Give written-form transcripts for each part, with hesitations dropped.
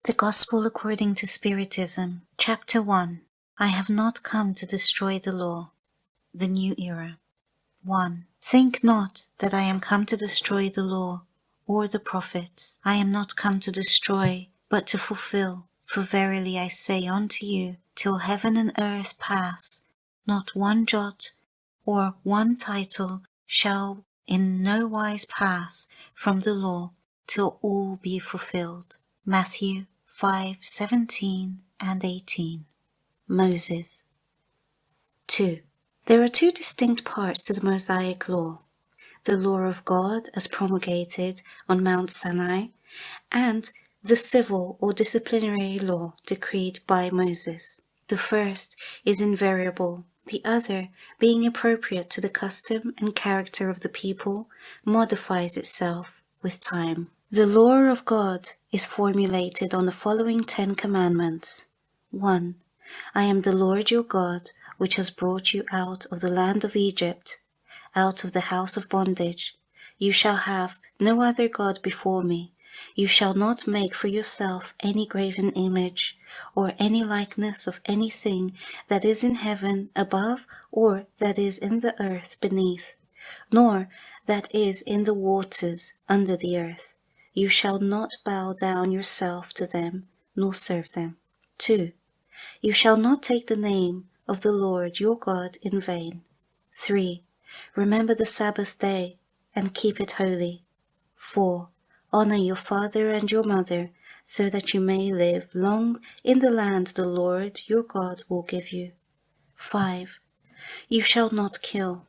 The Gospel according to Spiritism, Chapter 1. I have not come to destroy the law. The New Era. 1. Think not that I am come to destroy the law or the prophets. I am not come to destroy, but to fulfill. For verily I say unto you, till heaven and earth pass, not one jot or one tittle shall in no wise pass from the law till all be fulfilled. Matthew 5:17 and 18. Moses. 2. There are two distinct parts to the Mosaic law: the law of God as promulgated on Mount Sinai, and the civil or disciplinary law decreed by Moses. The first is invariable, the other, being appropriate to the custom and character of the people, modifies itself with time. The law of God is formulated on the following 10 commandments. 1. I am the Lord your God, which has brought you out of the land of Egypt, out of the house of bondage. You shall have no other God before me. You shall not make for yourself any graven image, or any likeness of anything that is in heaven above, or that is in the earth beneath, nor that is in the waters under the earth. You shall not bow down yourself to them, nor serve them. 2. You shall not take the name of the Lord your God in vain. 3. Remember the Sabbath day, and keep it holy. 4. Honor your father and your mother, so that you may live long in the land the Lord your God will give you. 5. You shall not kill.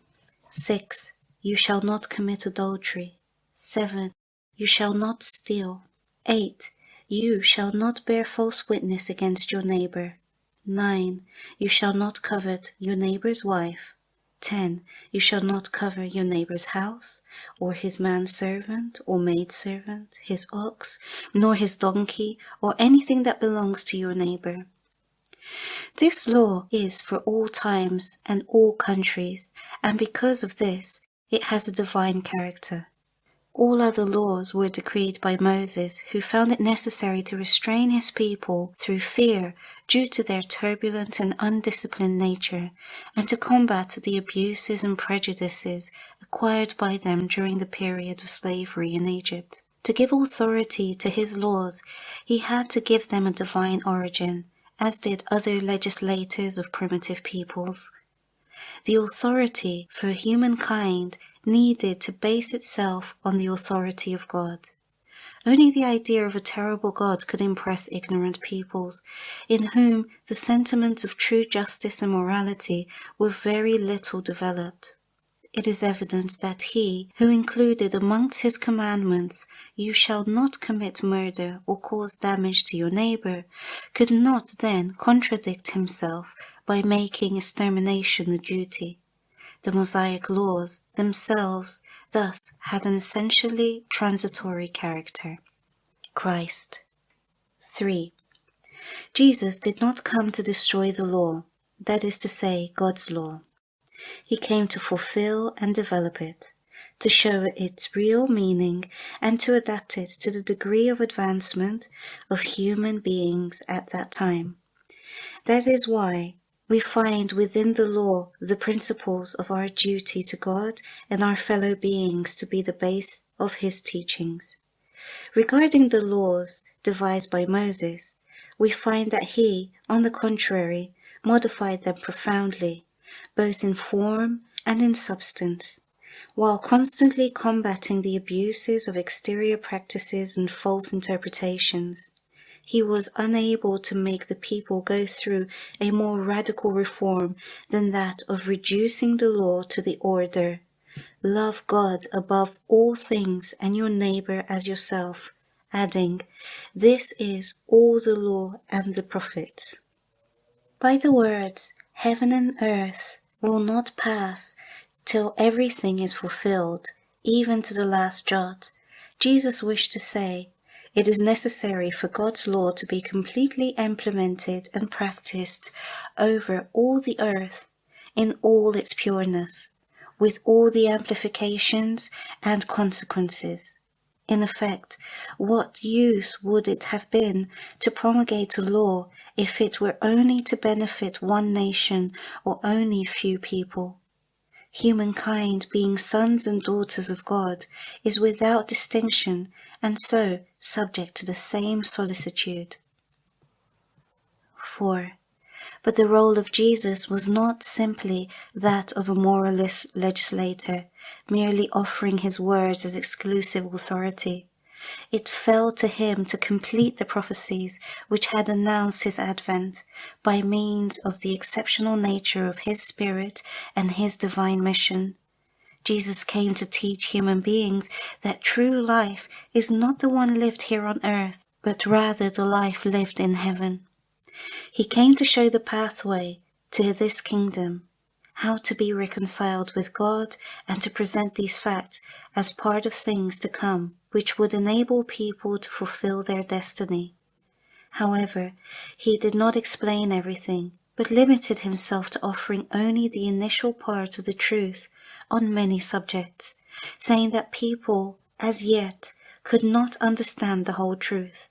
6. You shall not commit adultery. 7. You shall not steal. 8. You shall not bear false witness against your neighbor. 9. You shall not covet your neighbor's wife. 10. You shall not cover your neighbor's house, or his manservant or maidservant, his ox, nor his donkey, or anything that belongs to your neighbor. This law is for all times and all countries, and because of this, it has a divine character. All other laws were decreed by Moses, who found it necessary to restrain his people through fear due to their turbulent and undisciplined nature, and to combat the abuses and prejudices acquired by them during the period of slavery in Egypt. To give authority to his laws, he had to give them a divine origin, as did other legislators of primitive peoples. The authority for humankind needed to base itself on the authority of God. Only the idea of a terrible God could impress ignorant peoples, in whom the sentiments of true justice and morality were very little developed. It is evident that he, who included amongst his commandments, "You shall not commit murder or cause damage to your neighbor," could not then contradict himself by making extermination a duty. The Mosaic laws themselves thus had an essentially transitory character. Christ. 3. Jesus did not come to destroy the law, that is to say, God's law. He came to fulfill and develop it, to show its real meaning, and to adapt it to the degree of advancement of human beings at that time. That is why we find within the law the principles of our duty to God and our fellow beings to be the base of his teachings. Regarding the laws devised by Moses, we find that he, on the contrary, modified them profoundly, both in form and in substance, while constantly combating the abuses of exterior practices and false interpretations. He was unable to make the people go through a more radical reform than that of reducing the law to the order, "Love God above all things and your neighbor as yourself," adding, "This is all the law and the prophets." By the words, "Heaven and earth will not pass till everything is fulfilled, even to the last jot," Jesus wished to say, it is necessary for God's law to be completely implemented and practiced over all the earth in all its pureness, with all the amplifications and consequences. In effect, what use would it have been to promulgate a law if it were only to benefit one nation or only few people? Humankind, being sons and daughters of God, is without distinction and so subject to the same solicitude. 4. But the role of Jesus was not simply that of a moralist legislator, merely offering his words as exclusive authority. It fell to him to complete the prophecies which had announced his advent by means of the exceptional nature of his spirit and his divine mission. Jesus came to teach human beings that true life is not the one lived here on earth, but rather the life lived in heaven. He came to show the pathway to this kingdom, how to be reconciled with God, and to present these facts as part of things to come, which would enable people to fulfill their destiny. However, he did not explain everything, but limited himself to offering only the initial part of the truth on many subjects, saying that people, as yet, could not understand the whole truth.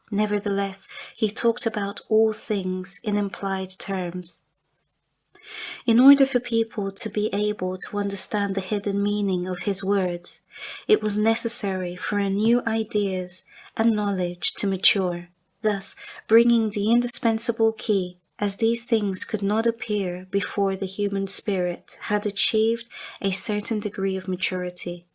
Nevertheless, he talked about all things in implied terms. In order for people to be able to understand the hidden meaning of his words, it was necessary for new ideas and knowledge to mature, thus bringing the indispensable key, as these things could not appear before the human spirit had achieved a certain degree of maturity.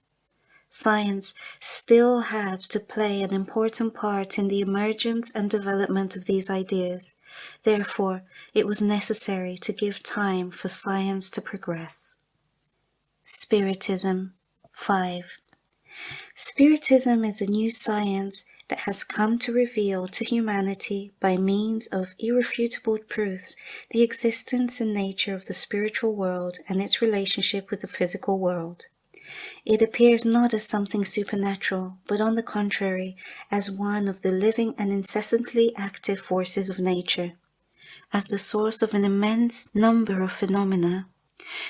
Science still had to play an important part in the emergence and development of these ideas. Therefore, it was necessary to give time for science to progress. Spiritism. 5. Spiritism is a new science that has come to reveal to humanity, by means of irrefutable proofs, the existence and nature of the spiritual world and its relationship with the physical world. It appears not as something supernatural, but on the contrary, as one of the living and incessantly active forces of nature, as the source of an immense number of phenomena,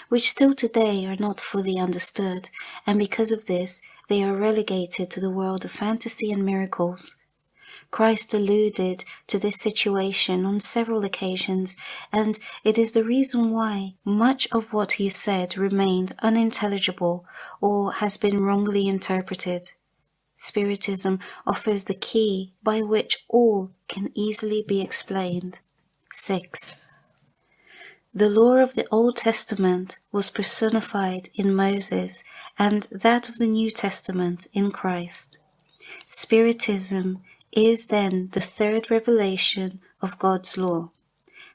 which still today are not fully understood, and because of this, they are relegated to the world of fantasy and miracles. Christ alluded to this situation on several occasions, and it is the reason why much of what he said remained unintelligible or has been wrongly interpreted. Spiritism offers the key by which all can easily be explained. 6. The law of the Old Testament was personified in Moses, and that of the New Testament in Christ. Spiritism is then the third revelation of God's law.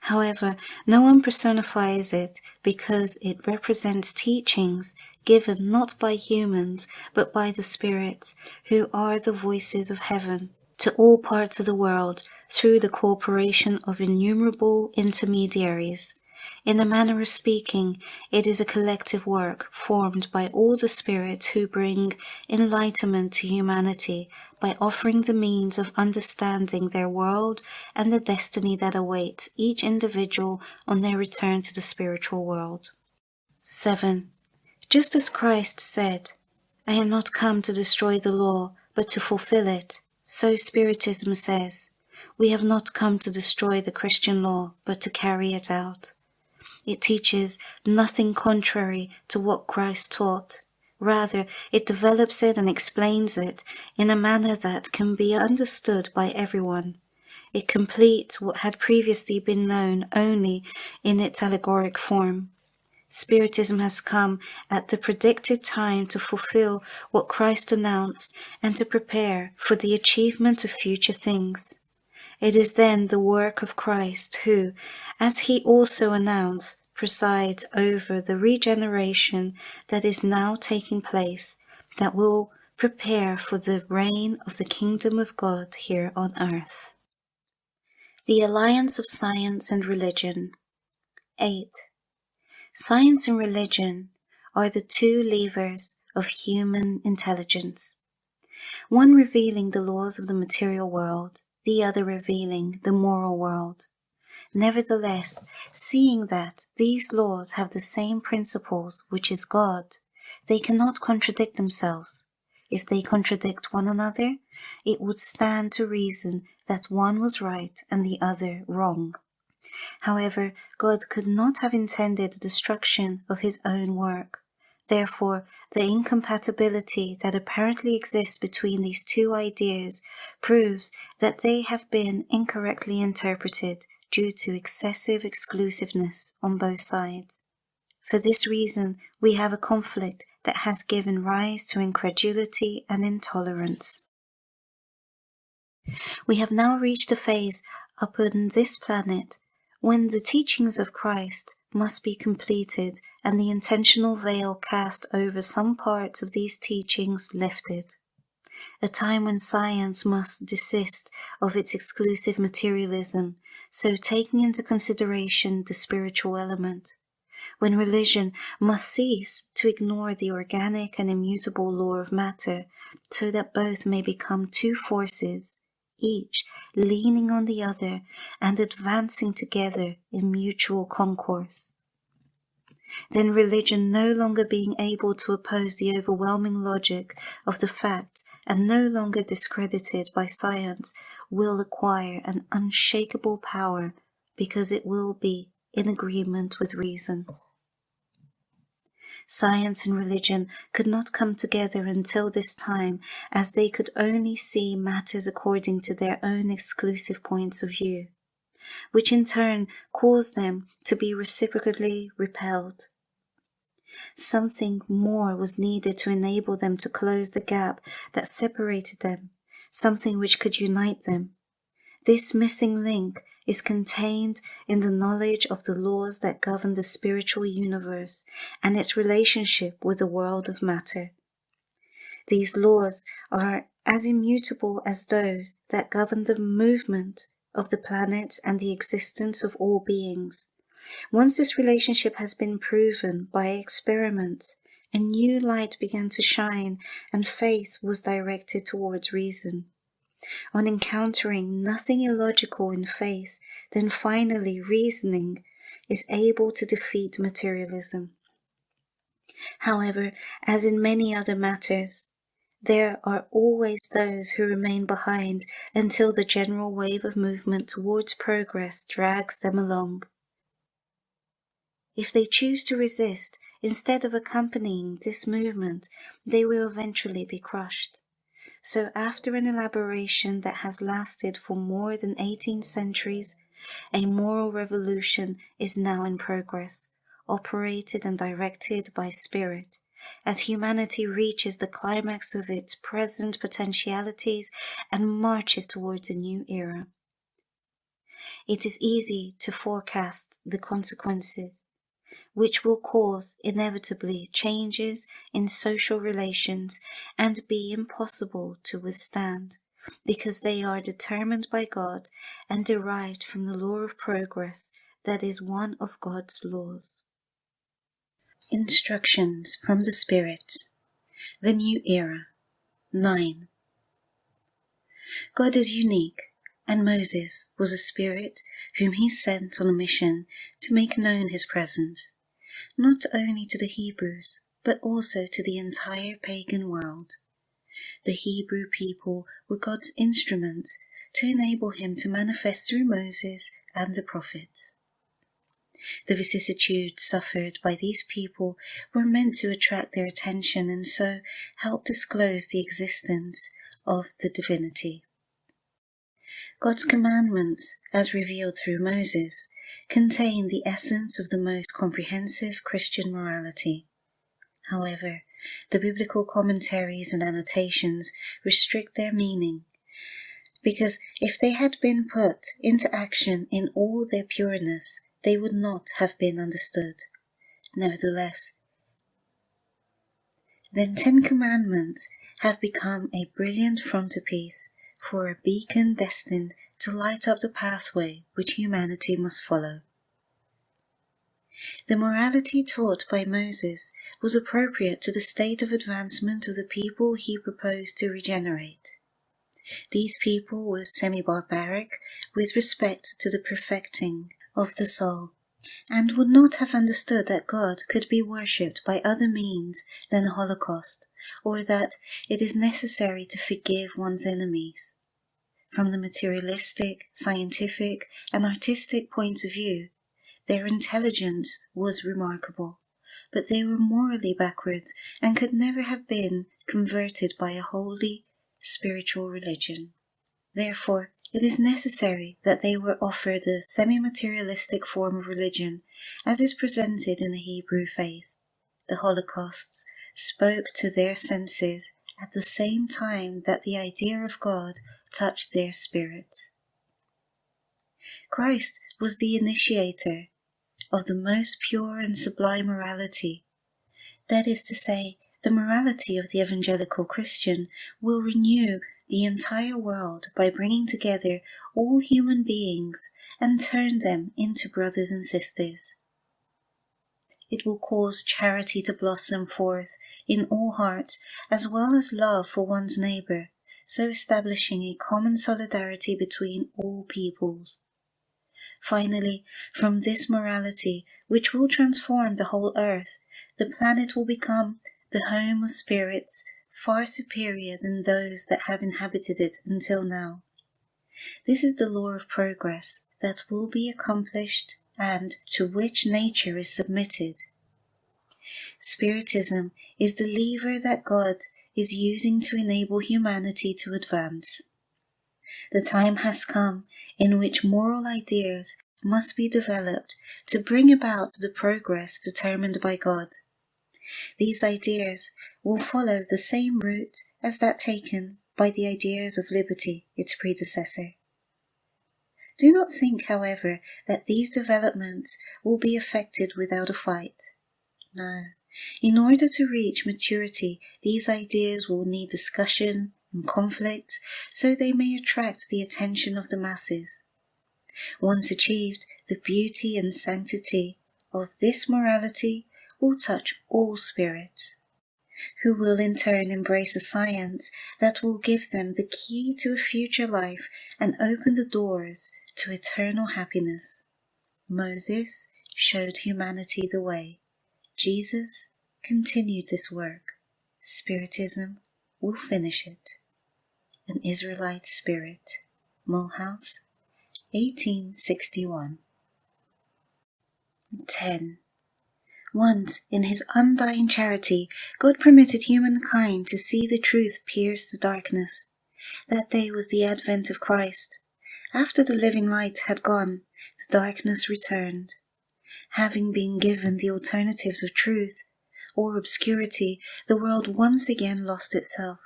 However, no one personifies it because it represents teachings given not by humans but by the spirits, who are the voices of heaven, to all parts of the world through the cooperation of innumerable intermediaries. In a manner of speaking, it is a collective work formed by all the spirits who bring enlightenment to humanity by offering the means of understanding their world and the destiny that awaits each individual on their return to the spiritual world. 7. Just as Christ said, "I am not come to destroy the law, but to fulfill it," so Spiritism says, "We have not come to destroy the Christian law, but to carry it out." It teaches nothing contrary to what Christ taught. Rather, it develops it and explains it in a manner that can be understood by everyone. It completes what had previously been known only in its allegoric form. Spiritism has come at the predicted time to fulfill what Christ announced and to prepare for the achievement of future things. It is then the work of Christ who, as he also announced, presides over the regeneration that is now taking place, that will prepare for the reign of the kingdom of God here on earth. The alliance of science and religion. 8. Science and religion are the two levers of human intelligence, one revealing the laws of the material world, the other revealing the moral world. Nevertheless, seeing that these laws have the same principles, which is God, they cannot contradict themselves. if they contradict one another, it would stand to reason that one was right and the other wrong. However, God could not have intended the destruction of his own work. Therefore, the incompatibility that apparently exists between these two ideas proves that they have been incorrectly interpreted due to excessive exclusiveness on both sides. For this reason, we have a conflict that has given rise to incredulity and intolerance. We have now reached a phase upon this planet when the teachings of Christ must be completed and the intentional veil cast over some parts of these teachings lifted. A time when science must desist of its exclusive materialism, so taking into consideration the spiritual element. When religion must cease to ignore the organic and immutable law of matter, so that both may become two forces, each leaning on the other and advancing together in mutual concourse. Then religion, no longer being able to oppose the overwhelming logic of the fact and no longer discredited by science, will acquire an unshakable power because it will be in agreement with reason. Science and religion could not come together until this time, as they could only see matters according to their own exclusive points of view, which in turn caused them to be reciprocally repelled. Something more was needed to enable them to close the gap that separated them, something which could unite them. This missing link is contained in the knowledge of the laws that govern the spiritual universe and its relationship with the world of matter. These laws are as immutable as those that govern the movement of the planets and the existence of all beings. Once this relationship has been proven by experiments, a new light began to shine and faith was directed towards reason. On encountering nothing illogical in faith, then finally reasoning is able to defeat materialism. However, as in many other matters, there are always those who remain behind until the general wave of movement towards progress drags them along. If they choose to resist, instead of accompanying this movement, they will eventually be crushed. So after an elaboration that has lasted for more than 18 centuries, a moral revolution is now in progress, operated and directed by spirit, as humanity reaches the climax of its present potentialities and marches towards a new era. It is easy to forecast the consequences, which will cause inevitably changes in social relations and be impossible to withstand, because they are determined by God and derived from the law of progress that is one of God's laws. Instructions from the Spirit. The New Era. 9. God is unique, and Moses was a spirit whom he sent on a mission to make known his presence, not only to the Hebrews, but also to the entire pagan world. The Hebrew people were God's instrument to enable him to manifest through Moses and the prophets. The vicissitudes suffered by these people were meant to attract their attention and so help disclose the existence of the divinity. God's commandments, as revealed through Moses, contain the essence of the most comprehensive Christian morality. However, the biblical commentaries and annotations restrict their meaning, because if they had been put into action in all their pureness, they would not have been understood. Nevertheless, then 10 Commandments have become a brilliant frontispiece for a beacon destined to light up the pathway which humanity must follow. The morality taught by Moses was appropriate to the state of advancement of the people he proposed to regenerate. These people were semi-barbaric with respect to the perfecting of the soul, and would not have understood that God could be worshipped by other means than the Holocaust, or that it is necessary to forgive one's enemies. From the materialistic, scientific, and artistic points of view, their intelligence was remarkable, but they were morally backwards and could never have been converted by a holy, spiritual religion. Therefore, it is necessary that they were offered a semi-materialistic form of religion, as is presented in the Hebrew faith. The Holocausts spoke to their senses at the same time that the idea of God touched their spirits. Christ was the initiator of the most pure and sublime morality. That is to say, the morality of the evangelical Christian will renew the entire world by bringing together all human beings and turn them into brothers and sisters. It will cause charity to blossom forth in all hearts, as well as love for one's neighbour, so establishing a common solidarity between all peoples. Finally, from this morality, which will transform the whole earth, the planet will become the home of spirits far superior than those that have inhabited it until now. This is the law of progress that will be accomplished and to which nature is submitted. Spiritism is the lever that God is using to enable humanity to advance. The time has come in which moral ideas must be developed to bring about the progress determined by God. These ideas will follow the same route as that taken by the ideas of liberty, its predecessor. Do not think, however, that these developments will be effected without a fight. No. In order to reach maturity, these ideas will need discussion and conflict, so they may attract the attention of the masses. Once achieved, the beauty and sanctity of this morality will touch all spirits, who will in turn embrace a science that will give them the key to a future life and open the doors to eternal happiness. Moses showed humanity the way. Jesus continued this work. Spiritism will finish it. An Israelite Spirit. Mulhouse, 1861. 10. Once, in his undying charity, God permitted humankind to see the truth pierce the darkness. That day was the advent of Christ. After the living light had gone, the darkness returned. Having been given the alternatives of truth or obscurity, the world once again lost itself.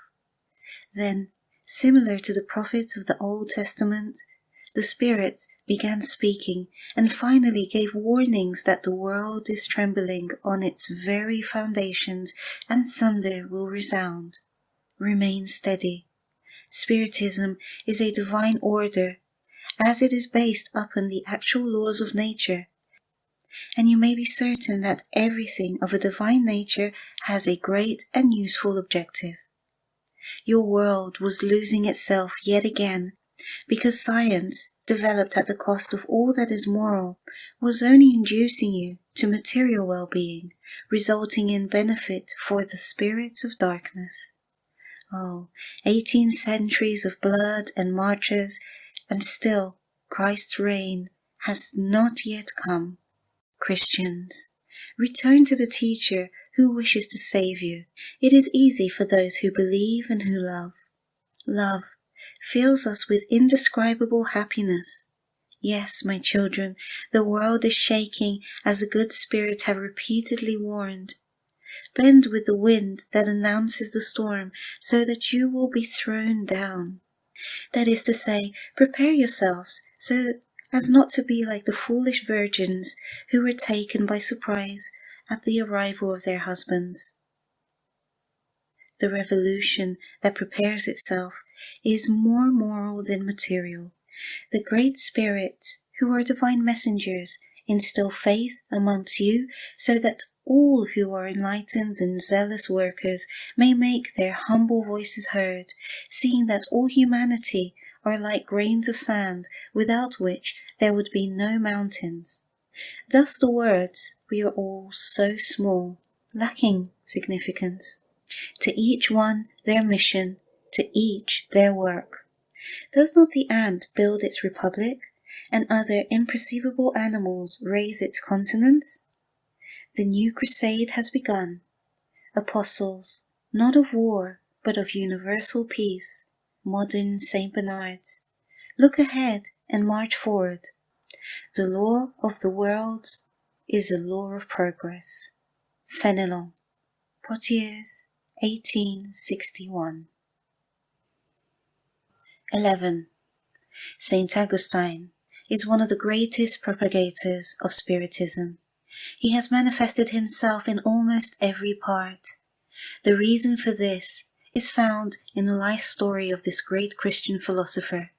Then, similar to the prophets of the Old Testament, the spirits began speaking and finally gave warnings that the world is trembling on its very foundations and thunder will resound. Remain steady. Spiritism is a divine order, as it is based upon the actual laws of nature, and you may be certain that everything of a divine nature has a great and useful objective. Your world was losing itself yet again, because science, developed at the cost of all that is moral, was only inducing you to material well-being, resulting in benefit for the spirits of darkness. 18 centuries of blood and martyrs, and still Christ's reign has not yet come. Christians, return to the teacher who wishes to save you. It is easy for those who believe and who love. Love fills us with indescribable happiness. Yes, my children, the world is shaking, as the good spirits have repeatedly warned. Bend with the wind that announces the storm, so that you will be thrown down. That is to say, prepare yourselves so as not to be like the foolish virgins who were taken by surprise at the arrival of their husbands. The revolution that prepares itself is more moral than material. The great spirits, who are divine messengers, instill faith amongst you so that all who are enlightened and zealous workers may make their humble voices heard, seeing that all humanity are like grains of sand, without which there would be no mountains. Thus the words, "we are all so small," lacking significance. To each one their mission, to each their work. Does not the ant build its republic, and other imperceivable animals raise its continents? The new crusade has begun. Apostles, not of war, but of universal peace, modern Saint Bernards, look ahead and march forward. The law of the worlds is a law of progress. Fenelon, Poitiers, 1861. 11. Saint Augustine is one of the greatest propagators of Spiritism. He has manifested himself in almost every part. The reason for this is found in the life story of this great Christian philosopher.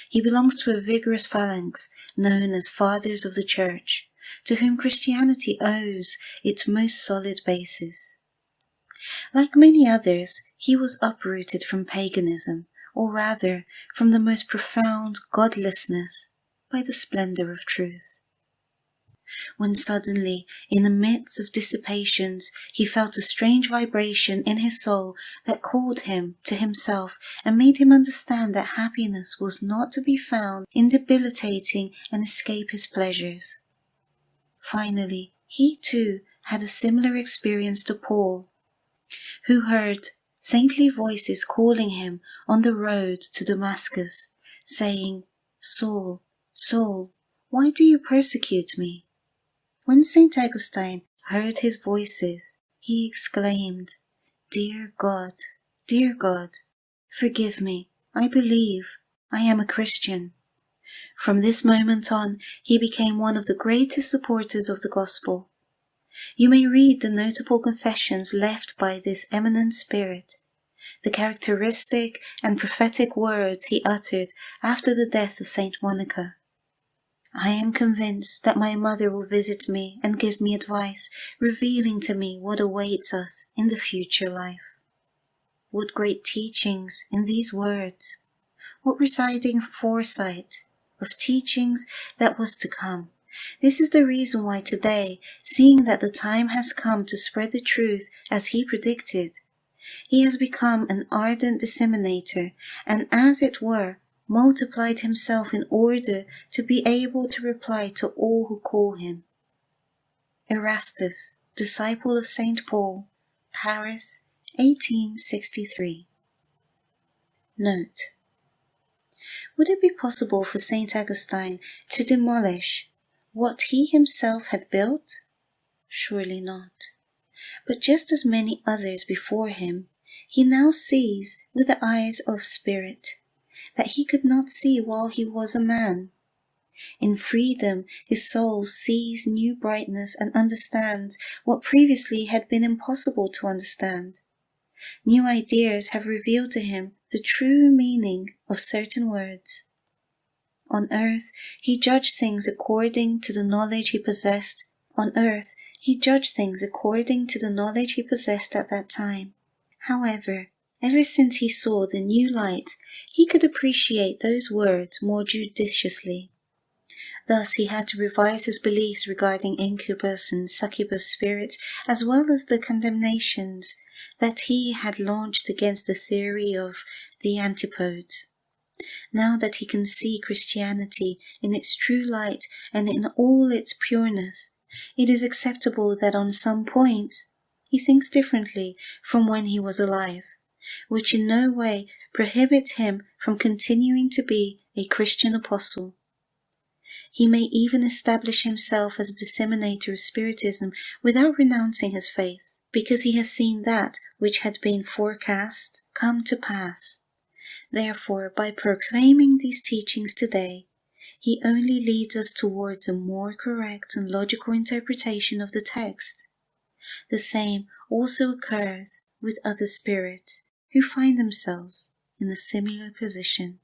He belongs to a vigorous phalanx known as Fathers of the Church, to whom Christianity owes its most solid basis. Like many others, he was uprooted from paganism, or rather from the most profound godlessness, by the splendor of truth. When suddenly, in the midst of dissipations, he felt a strange vibration in his soul that called him to himself and made him understand that happiness was not to be found in debilitating and escapist pleasures. Finally, he too had a similar experience to Paul, who heard saintly voices calling him on the road to Damascus, saying, "Saul, Saul, why do you persecute me?" When St. Augustine heard his voices, he exclaimed, dear God, forgive me, I believe, I am a Christian." From this moment on, he became one of the greatest supporters of the gospel. You may read the notable confessions left by this eminent spirit, the characteristic and prophetic words he uttered after the death of Saint Monica. "I am convinced that my mother will visit me and give me advice, revealing to me what awaits us in the future life." What great teachings in these words! What residing foresight of teachings that was to come! This is the reason why today, seeing that the time has come to spread the truth as he predicted, he has become an ardent disseminator and, as it were, multiplied himself in order to be able to reply to all who call him. Erastus, disciple of St. Paul, Paris, 1863. Note: would it be possible for St. Augustine to demolish what he himself had built? Surely not. But just as many others before him, he now sees with the eyes of spirit that he could not see while he was a man. In freedom, his soul sees new brightness and understands what previously had been impossible to understand. New ideas have revealed to him the true meaning of certain words. On earth, he judged things according to the knowledge he possessed. On earth, he judged things according to the knowledge he possessed at that time. However, ever since he saw the new light, he could appreciate those words more judiciously. Thus he had to revise his beliefs regarding incubus and succubus spirits, as well as the condemnations that he had launched against the theory of the antipodes. Now that he can see Christianity in its true light and in all its pureness, it is acceptable that on some points he thinks differently from when he was alive, which in no way prohibits him from continuing to be a Christian apostle. He may even establish himself as a disseminator of Spiritism without renouncing his faith, because he has seen that which had been forecast come to pass. Therefore, by proclaiming these teachings today, he only leads us towards a more correct and logical interpretation of the text. The same also occurs with other spirits who find themselves in a similar position.